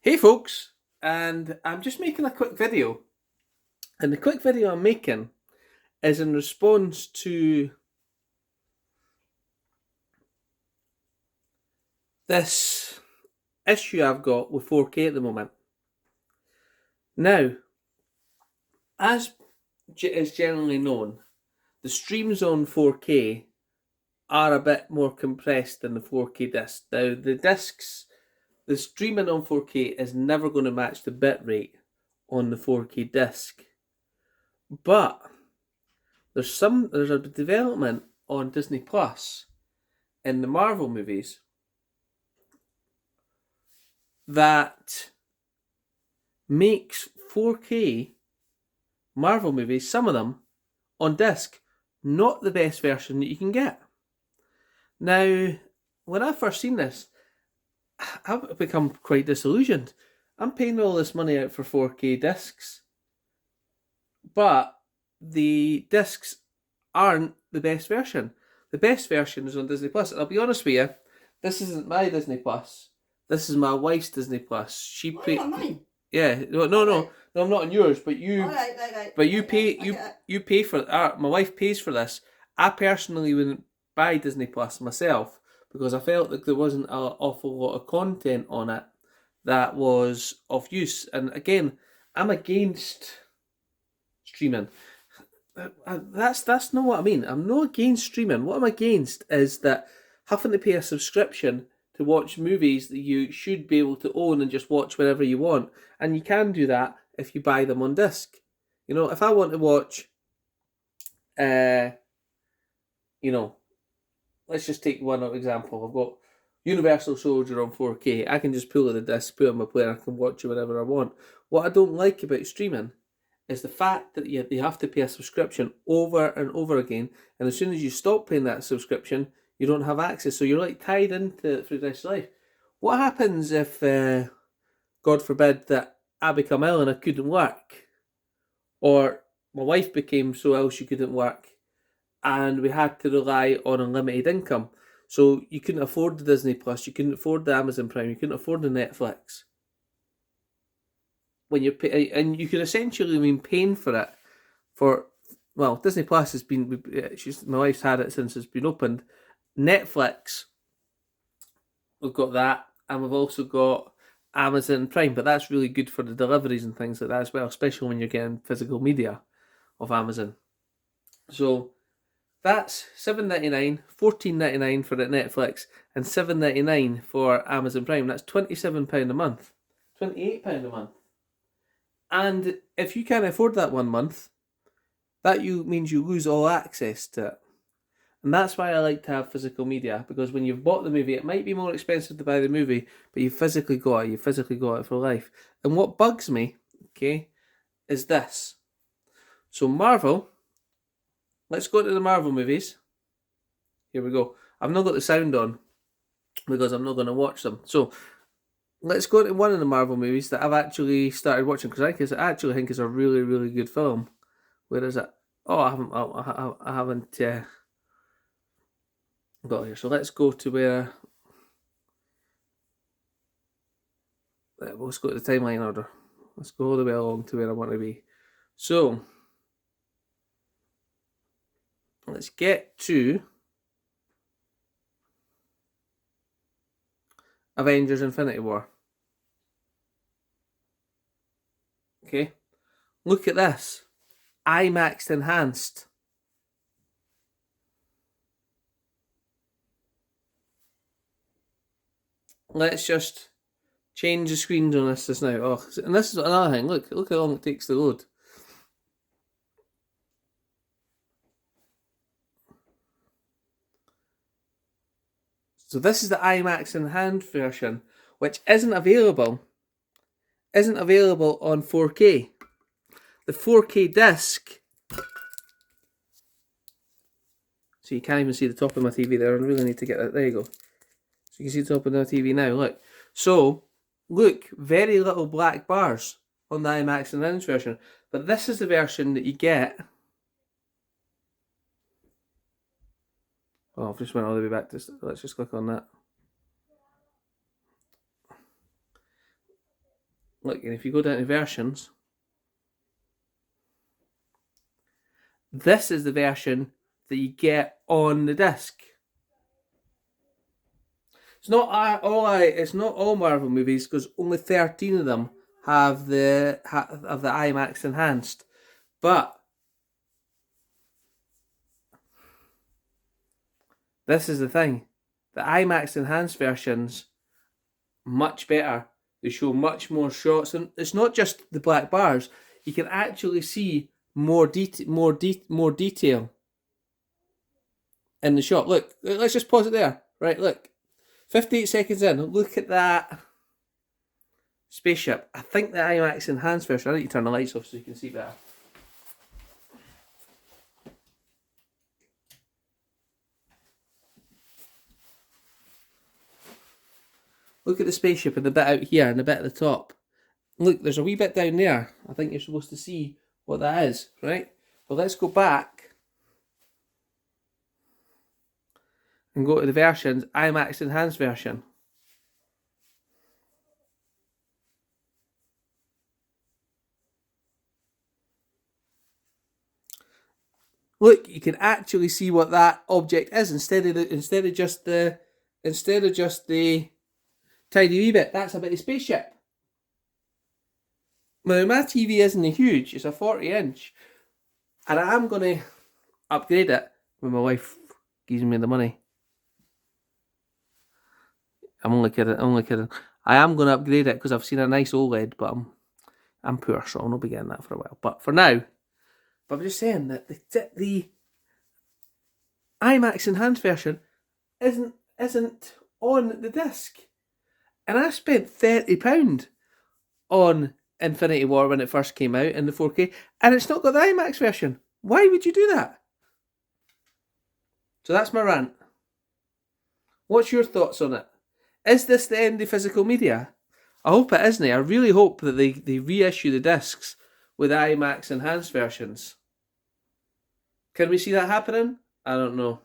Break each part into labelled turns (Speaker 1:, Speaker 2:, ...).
Speaker 1: Hey folks, and I'm just making a quick video. And the quick video I'm making is in response to this issue I've got with 4K at the moment. Now, as is generally known, the streams on 4K are a bit more compressed than the 4K disc. Now, the streaming on 4K is never going to match the bitrate on the 4K disc. But there's a development on Disney Plus in the Marvel movies that makes 4K Marvel movies, some of them, on disc, not the best version that you can get. Now, when I first seen this, I've become quite disillusioned. I'm paying all this money out for 4K discs, but the discs aren't the best version. The best version is on Disney Plus. And I'll be honest with you, this isn't my Disney Plus. This is my wife's Disney Plus. She paid.
Speaker 2: Mine.
Speaker 1: Yeah, no, I'm not on yours. But you,
Speaker 2: Right.
Speaker 1: but you pay. You pay for. My wife pays for this. I personally wouldn't buy Disney Plus myself because I felt like there wasn't an awful lot of content on it that was of use. And again, I'm against streaming. That's not what I mean. I'm not against streaming. What I'm against is that having to pay a subscription to watch movies that you should be able to own and just watch whenever you want. And you can do that if you buy them on disc. You know, if I want to watch, let's just take one example. I've got Universal Soldier on 4K. I can just pull it the disc, put it on my player, and I can watch it whenever I want. What I don't like about streaming is the fact that you have to pay a subscription over and over again, and as soon as you stop paying that subscription, you don't have access, so you're like tied into it for the rest of life. What happens if, God forbid, that I become ill and I couldn't work, or my wife became so ill she couldn't work, and we had to rely on unlimited income? So you couldn't afford the Disney Plus, you couldn't afford the Amazon Prime, you couldn't afford the Netflix. When you're and you could essentially been paying for it for, well, Disney Plus has been, my wife's had it since it's been opened. Netflix, we've got that, and we've also got Amazon Prime, but that's really good for the deliveries and things like that as well, especially when you're getting physical media of Amazon. So that's $7.99, $14.99 for Netflix, and $7.99 for Amazon Prime. That's £27 a month, £28 a month. And if you can't afford that 1 month, that means you lose all access to it. And that's why I like to have physical media, because when you've bought the movie, it might be more expensive to buy the movie, but you've physically got it. You've physically got it for life. And what bugs me, okay, is this. So Marvel, let's go to the Marvel movies. Here we go. I've not got the sound on because I'm not going to watch them. So let's go to one of the Marvel movies that I've actually started watching, because I actually think it's a really, really good film. Where is it? Oh, I haven't got here. So let's go to where. Let's go to the timeline order. Let's go all the way along to where I want to be. So let's get to Avengers Infinity War. Okay, look at this. IMAX Enhanced. Let's just change the screens on this just now. Oh, and this is another thing. Look how long it takes to load. So this is the IMAX Enhanced version, which isn't available on 4K. The 4K disc. So you can't even see the top of my TV there. I really need to get that. There you go. So you can see the top of my TV now. Look. So, look, very little black bars on the IMAX Enhanced version. But this is the version that you get. Oh, I've just went all the way back to. Let's just click on that. Look, and if you go down to versions, this is the version that you get on the disc. It's not all Marvel movies, because only 13 of them have the IMAX Enhanced. But this is the thing: the IMAX Enhanced versions much better. They show much more shots, and it's not just the black bars. You can actually see more detail in the shot. Look, let's just pause it there. Right, look. 58 seconds in, look at that spaceship. I think the IMAX Enhanced version, I need to turn the lights off so you can see better. Look at the spaceship and the bit out here and the bit at the top. Look, there's a wee bit down there. I think you're supposed to see what that is, right? But let's go back and go to the versions, IMAX Enhanced version. Look, you can actually see what that object is instead of just the tiny wee bit. That's a bit of spaceship. Now, my TV isn't huge. It's a 40-inch, and I am going to upgrade it when my wife gives me the money. I'm only kidding. I am going to upgrade it because I've seen a nice OLED, but I'm poor, so I'll not be getting that for a while. But for now, I'm just saying that the IMAX Enhanced version isn't on the disc, and I spent £30 on Infinity War when it first came out in the 4K, and it's not got the IMAX version. Why would you do that? So that's my rant. What's your thoughts on it? Is this the end of physical media? I hope it isn't. I really hope that they reissue the discs with IMAX Enhanced versions. Can we see that happening? I don't know.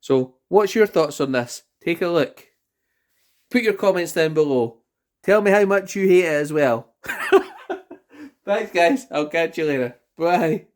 Speaker 1: So, what's your thoughts on this? Take a look. Put your comments down below. Tell me how much you hate it as well. Thanks, guys. I'll catch you later. Bye.